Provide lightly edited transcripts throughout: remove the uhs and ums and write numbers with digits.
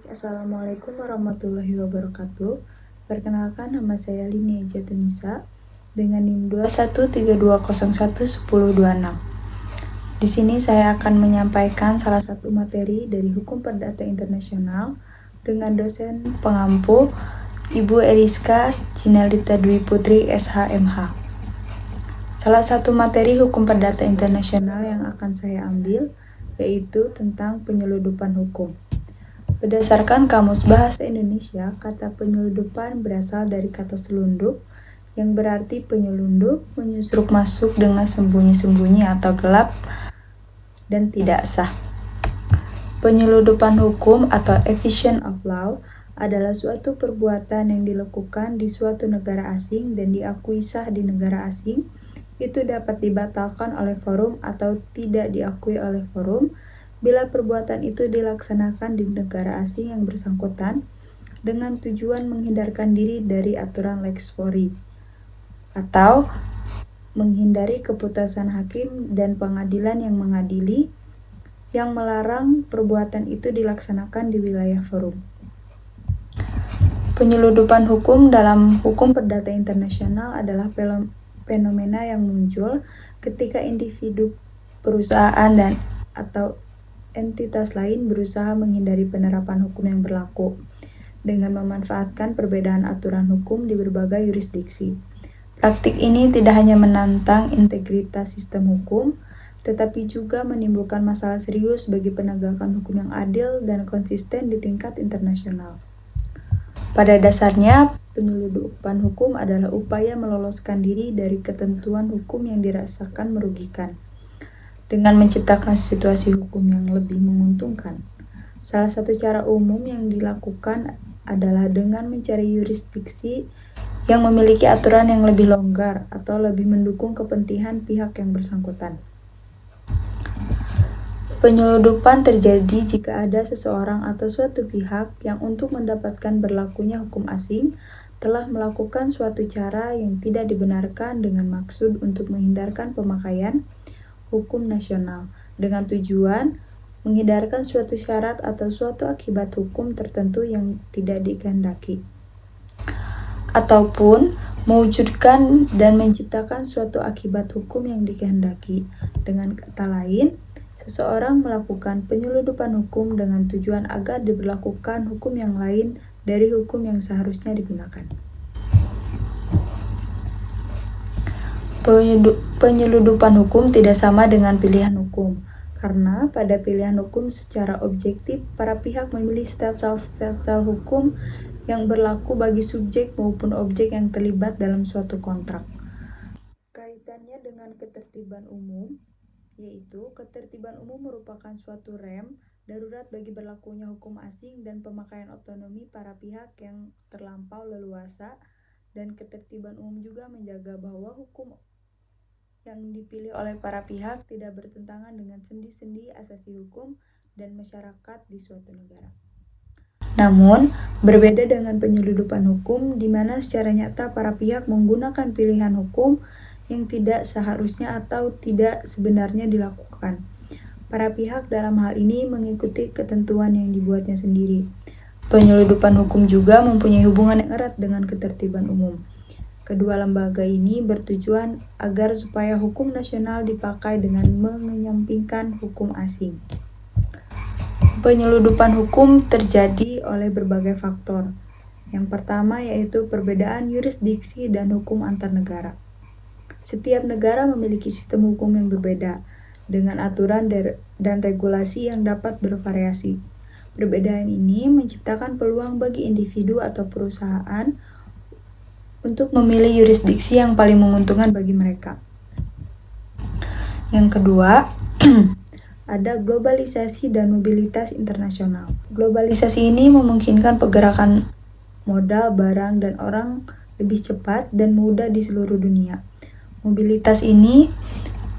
Assalamualaikum warahmatullahi wabarakatuh. Perkenalkan, nama saya Linia Jatunisa dengan NIM 2132011026. Di sini saya akan menyampaikan salah satu materi dari Hukum Perdata Internasional dengan dosen pengampu Ibu Eriska Jinelita Dwi Putri SHMH. Salah satu materi Hukum Perdata Internasional yang akan saya ambil yaitu tentang penyeludupan hukum. Berdasarkan Kamus Bahasa Indonesia, kata penyeludupan berasal dari kata selundup yang berarti penyelundup, menyusup masuk dengan sembunyi-sembunyi atau gelap dan tidak sah. Penyeludupan hukum atau evasion of law adalah suatu perbuatan yang dilakukan di suatu negara asing dan diakui sah di negara asing. Itu dapat dibatalkan oleh forum atau tidak diakui oleh forum bila perbuatan itu dilaksanakan di negara asing yang bersangkutan dengan tujuan menghindarkan diri dari aturan lex fori atau menghindari keputusan hakim dan pengadilan yang mengadili yang melarang perbuatan itu dilaksanakan di wilayah forum. Penyeludupan hukum dalam hukum perdata internasional adalah fenomena yang muncul ketika individu, perusahaan, dan atau entitas lain berusaha menghindari penerapan hukum yang berlaku dengan memanfaatkan perbedaan aturan hukum di berbagai yurisdiksi. Praktik ini tidak hanya menantang integritas sistem hukum, tetapi juga menimbulkan masalah serius bagi penegakan hukum yang adil dan konsisten di tingkat internasional. Pada dasarnya, penyeludupan hukum adalah upaya meloloskan diri dari ketentuan hukum yang dirasakan merugikan dengan menciptakan situasi hukum yang lebih menguntungkan. Salah satu cara umum yang dilakukan adalah dengan mencari yurisdiksi yang memiliki aturan yang lebih longgar atau lebih mendukung kepentingan pihak yang bersangkutan. Penyeludupan terjadi jika ada seseorang atau suatu pihak yang untuk mendapatkan berlakunya hukum asing telah melakukan suatu cara yang tidak dibenarkan dengan maksud untuk menghindarkan pemakaian hukum nasional dengan tujuan menghindarkan suatu syarat atau suatu akibat hukum tertentu yang tidak dikehendaki, ataupun mewujudkan dan menciptakan suatu akibat hukum yang dikehendaki. Dengan kata lain, seseorang melakukan penyeludupan hukum dengan tujuan agar diberlakukan hukum yang lain dari hukum yang seharusnya digunakan. Penyeludupan hukum tidak sama dengan pilihan hukum, karena pada pilihan hukum secara objektif, para pihak memilih stelsel hukum yang berlaku bagi subjek maupun objek yang terlibat dalam suatu kontrak. Kaitannya dengan ketertiban umum, yaitu ketertiban umum merupakan suatu rem darurat bagi berlakunya hukum asing dan pemakaian otonomi para pihak yang terlampau leluasa, dan ketertiban umum juga menjaga bahwa hukum yang dipilih oleh para pihak tidak bertentangan dengan sendi-sendi asasi hukum dan masyarakat di suatu negara. Namun, berbeda dengan penyeludupan hukum di mana secara nyata para pihak menggunakan pilihan hukum yang tidak seharusnya atau tidak sebenarnya dilakukan. Para pihak dalam hal ini mengikuti ketentuan yang dibuatnya sendiri. Penyeludupan hukum juga mempunyai hubungan yang erat dengan ketertiban umum. Kedua lembaga ini bertujuan agar supaya hukum nasional dipakai dengan mengenyampingkan hukum asing. Penyeludupan hukum terjadi oleh berbagai faktor. Yang pertama yaitu perbedaan yurisdiksi dan hukum antar negara. Setiap negara memiliki sistem hukum yang berbeda, dengan aturan dan regulasi yang dapat bervariasi. Perbedaan ini menciptakan peluang bagi individu atau perusahaan untuk memilih yurisdiksi yang paling menguntungkan bagi mereka. Yang kedua, ada globalisasi dan mobilitas internasional. Globalisasi ini memungkinkan pergerakan modal, barang, dan orang lebih cepat dan mudah di seluruh dunia. Mobilitas ini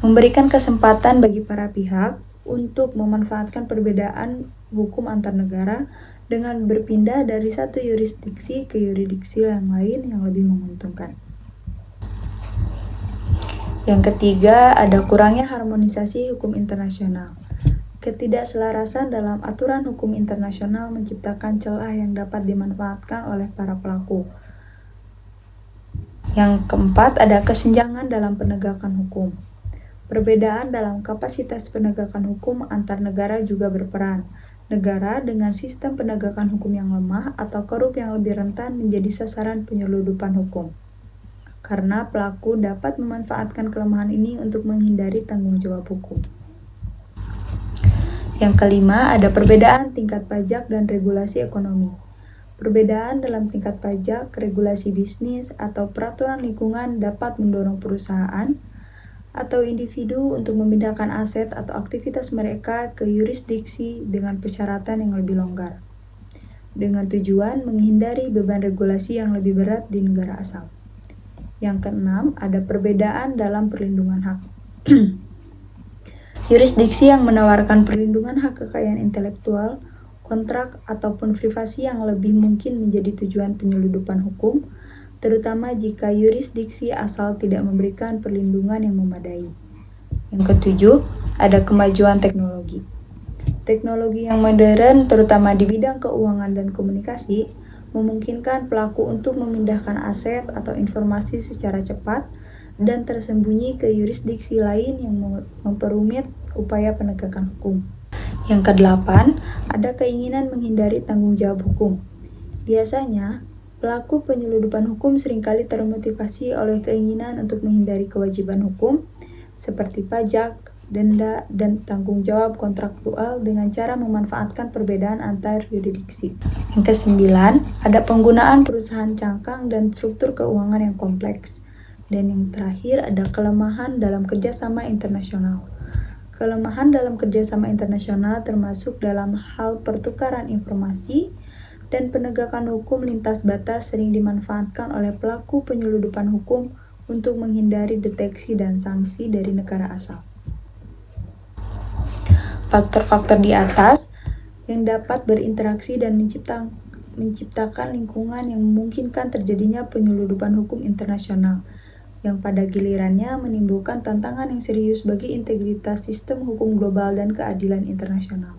memberikan kesempatan bagi para pihak untuk memanfaatkan perbedaan hukum antar negara dengan berpindah dari satu yurisdiksi ke yurisdiksi yang lain yang lebih menguntungkan. Yang ketiga, ada kurangnya harmonisasi hukum internasional. Ketidakselarasan dalam aturan hukum internasional menciptakan celah yang dapat dimanfaatkan oleh para pelaku. Yang keempat, ada kesenjangan dalam penegakan hukum. Perbedaan dalam kapasitas penegakan hukum antar negara juga berperan. Negara dengan sistem penegakan hukum yang lemah atau korup yang lebih rentan menjadi sasaran penyeludupan hukum. Karena pelaku dapat memanfaatkan kelemahan ini untuk menghindari tanggung jawab hukum. Yang kelima, ada perbedaan tingkat pajak dan regulasi ekonomi. Perbedaan dalam tingkat pajak, regulasi bisnis, atau peraturan lingkungan dapat mendorong perusahaan atau individu untuk memindahkan aset atau aktivitas mereka ke yurisdiksi dengan persyaratan yang lebih longgar, dengan tujuan menghindari beban regulasi yang lebih berat di negara asal. Yang keenam, ada perbedaan dalam perlindungan hak. Yurisdiksi yang menawarkan perlindungan hak kekayaan intelektual, kontrak, ataupun privasi yang lebih mungkin menjadi tujuan penyeludupan hukum, terutama jika yurisdiksi asal tidak memberikan perlindungan yang memadai. Yang ketujuh, ada kemajuan teknologi. Teknologi yang modern, terutama di bidang keuangan dan komunikasi, memungkinkan pelaku untuk memindahkan aset atau informasi secara cepat dan tersembunyi ke yurisdiksi lain yang memperumit upaya penegakan hukum. Yang kedelapan, ada keinginan menghindari tanggung jawab hukum. Biasanya, pelaku penyeludupan hukum seringkali termotivasi oleh keinginan untuk menghindari kewajiban hukum, seperti pajak, denda, dan tanggung jawab kontraktual dengan cara memanfaatkan perbedaan antar yurisdiksi. Yang kesembilan, ada penggunaan perusahaan cangkang dan struktur keuangan yang kompleks. Dan yang terakhir, ada kelemahan dalam kerjasama internasional. Kelemahan dalam kerjasama internasional termasuk dalam hal pertukaran informasi dan penegakan hukum lintas batas sering dimanfaatkan oleh pelaku penyeludupan hukum untuk menghindari deteksi dan sanksi dari negara asal. Faktor-faktor di atas yang dapat berinteraksi dan menciptakan lingkungan yang memungkinkan terjadinya penyeludupan hukum internasional, yang pada gilirannya menimbulkan tantangan yang serius bagi integritas sistem hukum global dan keadilan internasional.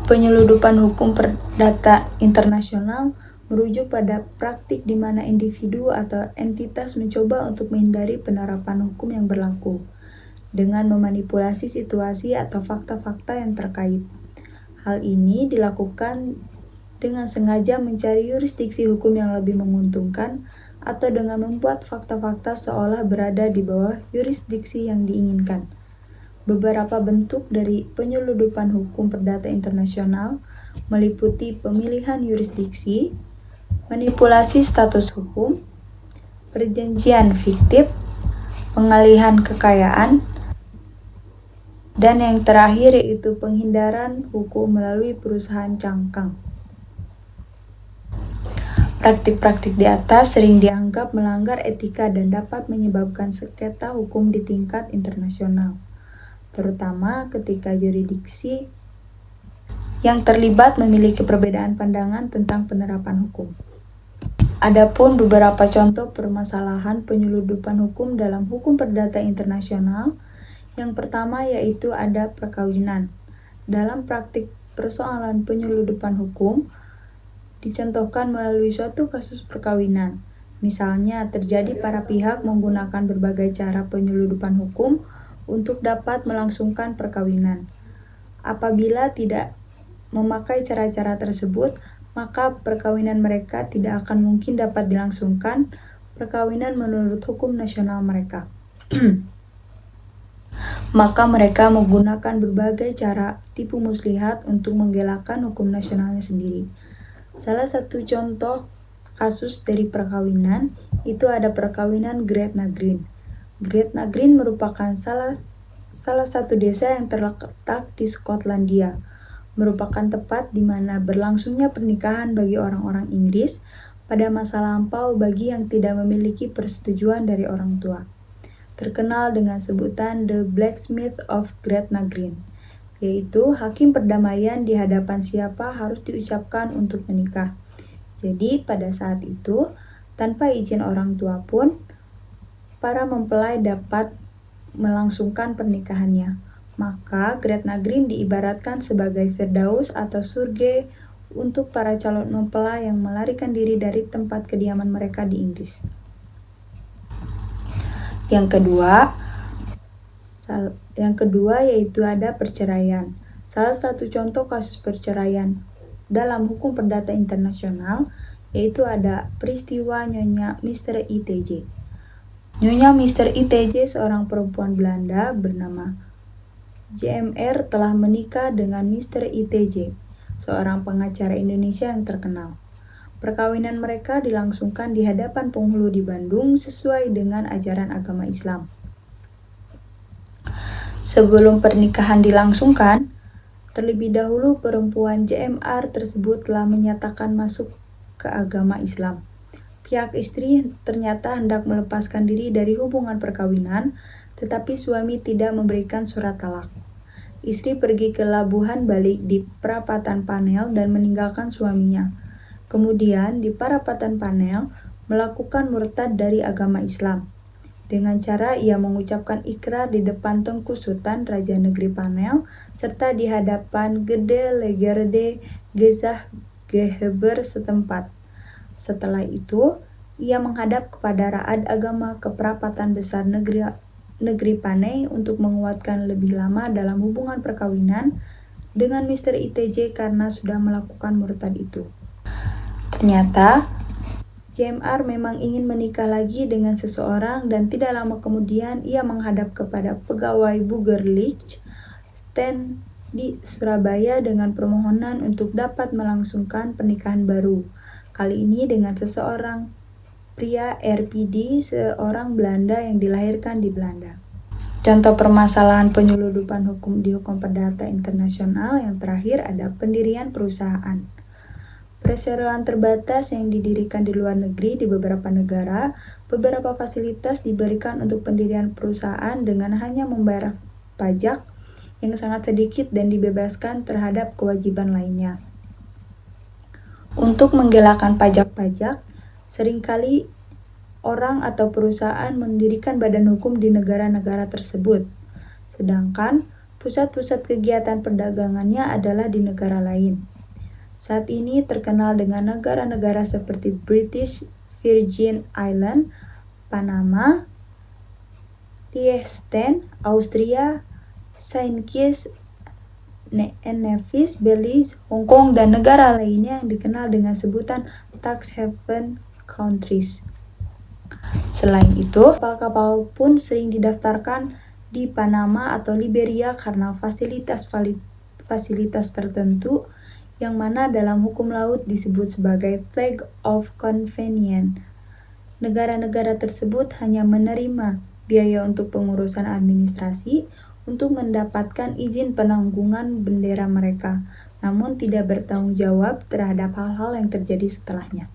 Penyeludupan hukum perdata internasional merujuk pada praktik di mana individu atau entitas mencoba untuk menghindari penerapan hukum yang berlaku dengan memanipulasi situasi atau fakta-fakta yang terkait. Hal ini dilakukan dengan sengaja mencari yurisdiksi hukum yang lebih menguntungkan atau dengan membuat fakta-fakta seolah berada di bawah yurisdiksi yang diinginkan. Beberapa bentuk dari penyeludupan hukum perdata internasional meliputi pemilihan yurisdiksi, manipulasi status hukum, perjanjian fiktif, pengalihan kekayaan, dan yang terakhir yaitu penghindaran hukum melalui perusahaan cangkang. Praktik-praktik di atas sering dianggap melanggar etika dan dapat menyebabkan sengketa hukum di tingkat internasional, terutama ketika yurisdiksi yang terlibat memiliki perbedaan pandangan tentang penerapan hukum. Adapun beberapa contoh permasalahan penyeludupan hukum dalam hukum perdata internasional, yang pertama yaitu ada perkawinan. Dalam praktik persoalan penyeludupan hukum, dicontohkan melalui suatu kasus perkawinan. Misalnya, terjadi para pihak menggunakan berbagai cara penyeludupan hukum untuk dapat melangsungkan perkawinan. Apabila tidak memakai cara-cara tersebut, maka perkawinan mereka tidak akan mungkin dapat dilangsungkan perkawinan menurut hukum nasional mereka. Maka mereka menggunakan berbagai cara tipu muslihat untuk menggelakkan hukum nasionalnya sendiri. Salah satu contoh kasus dari perkawinan itu ada perkawinan Gretna Green. Gretna Green merupakan salah satu desa yang terletak di Skotlandia, merupakan tempat di mana berlangsungnya pernikahan bagi orang-orang Inggris pada masa lampau bagi yang tidak memiliki persetujuan dari orang tua. Terkenal dengan sebutan The Blacksmith of Gretna Green, yaitu hakim perdamaian di hadapan siapa harus diucapkan untuk menikah. Jadi pada saat itu, tanpa izin orang tua pun, para mempelai dapat melangsungkan pernikahannya. Maka Gretna Green diibaratkan sebagai Firdaus atau surga untuk para calon mempelai yang melarikan diri dari tempat kediaman mereka di Inggris. Yang kedua yaitu ada perceraian. Salah satu contoh kasus perceraian dalam hukum perdata internasional yaitu ada peristiwa Nyonya Mr. ITJ. Nyonya Mr. ITJ seorang perempuan Belanda bernama JMR telah menikah dengan Mr. ITJ, seorang pengacara Indonesia yang terkenal. Perkawinan mereka dilangsungkan di hadapan penghulu di Bandung sesuai dengan ajaran agama Islam. Sebelum pernikahan dilangsungkan, terlebih dahulu perempuan JMR tersebut telah menyatakan masuk ke agama Islam. Pihak istri ternyata hendak melepaskan diri dari hubungan perkawinan, tetapi suami tidak memberikan surat talak. Istri pergi ke Labuhan Balik di Perapatan Panel dan meninggalkan suaminya. Kemudian di Perapatan Panel melakukan murtad dari agama Islam. Dengan cara ia mengucapkan ikrar di depan Tengku Sultan Raja Negeri Panel serta di hadapan Gede Legerde Gezah Geheber setempat. Setelah itu, ia menghadap kepada raad agama ke Perapatan Besar Negeri Panai untuk menguatkan lebih lama dalam hubungan perkawinan dengan Mr. ITJ karena sudah melakukan murtad itu. Ternyata, JMR memang ingin menikah lagi dengan seseorang dan tidak lama kemudian ia menghadap kepada pegawai Bugerlich Stand di Surabaya dengan permohonan untuk dapat melangsungkan pernikahan baru. Kali ini dengan seseorang pria RPD, seorang Belanda yang dilahirkan di Belanda. Contoh permasalahan penyeludupan hukum di hukum perdata internasional yang terakhir ada pendirian perusahaan. Perseroan terbatas yang didirikan di luar negeri di beberapa negara, beberapa fasilitas diberikan untuk pendirian perusahaan dengan hanya membayar pajak yang sangat sedikit dan dibebaskan terhadap kewajiban lainnya. Untuk menggelakkan pajak-pajak, seringkali orang atau perusahaan mendirikan badan hukum di negara-negara tersebut, sedangkan pusat-pusat kegiatan perdagangannya adalah di negara lain. Saat ini terkenal dengan negara-negara seperti British Virgin Islands, Panama, Liechtenstein, Austria, Saint Kitts and Nevis, Belize, Hong Kong, dan negara lainnya yang dikenal dengan sebutan tax haven countries. Selain itu, kapal-kapal pun sering didaftarkan di Panama atau Liberia karena fasilitas tertentu yang mana dalam hukum laut disebut sebagai flag of convenience. Negara-negara tersebut hanya menerima biaya untuk pengurusan administrasi untuk mendapatkan izin penanggungan bendera mereka, namun tidak bertanggung jawab terhadap hal-hal yang terjadi setelahnya.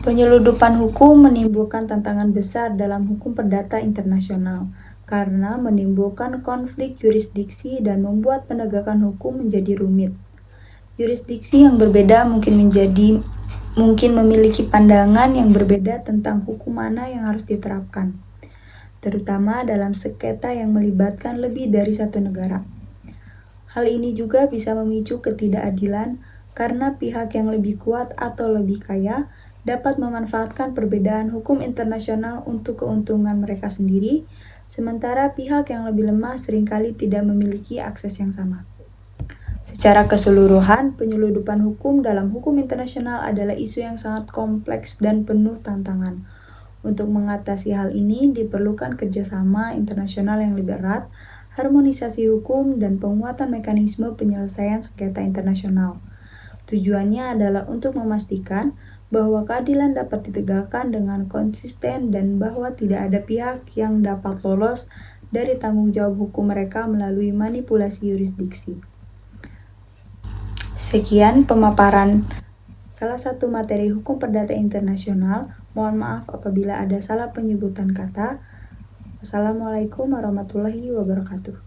Penyeludupan hukum menimbulkan tantangan besar dalam hukum perdata internasional karena menimbulkan konflik yurisdiksi dan membuat penegakan hukum menjadi rumit. Yurisdiksi yang berbeda mungkin memiliki pandangan yang berbeda tentang hukum mana yang harus diterapkan, terutama dalam sengketa yang melibatkan lebih dari satu negara. Hal ini juga bisa memicu ketidakadilan karena pihak yang lebih kuat atau lebih kaya dapat memanfaatkan perbedaan hukum internasional untuk keuntungan mereka sendiri, sementara pihak yang lebih lemah seringkali tidak memiliki akses yang sama. Secara keseluruhan, penyeludupan hukum dalam hukum internasional adalah isu yang sangat kompleks dan penuh tantangan. Untuk mengatasi hal ini, diperlukan kerjasama internasional yang lebih erat, harmonisasi hukum, dan penguatan mekanisme penyelesaian sengketa internasional. Tujuannya adalah untuk memastikan bahwa keadilan dapat ditegakkan dengan konsisten dan bahwa tidak ada pihak yang dapat lolos dari tanggung jawab hukum mereka melalui manipulasi yurisdiksi. Sekian pemaparan salah satu materi hukum perdata internasional. Mohon maaf apabila ada salah penyebutan kata. Wassalamualaikum warahmatullahi wabarakatuh.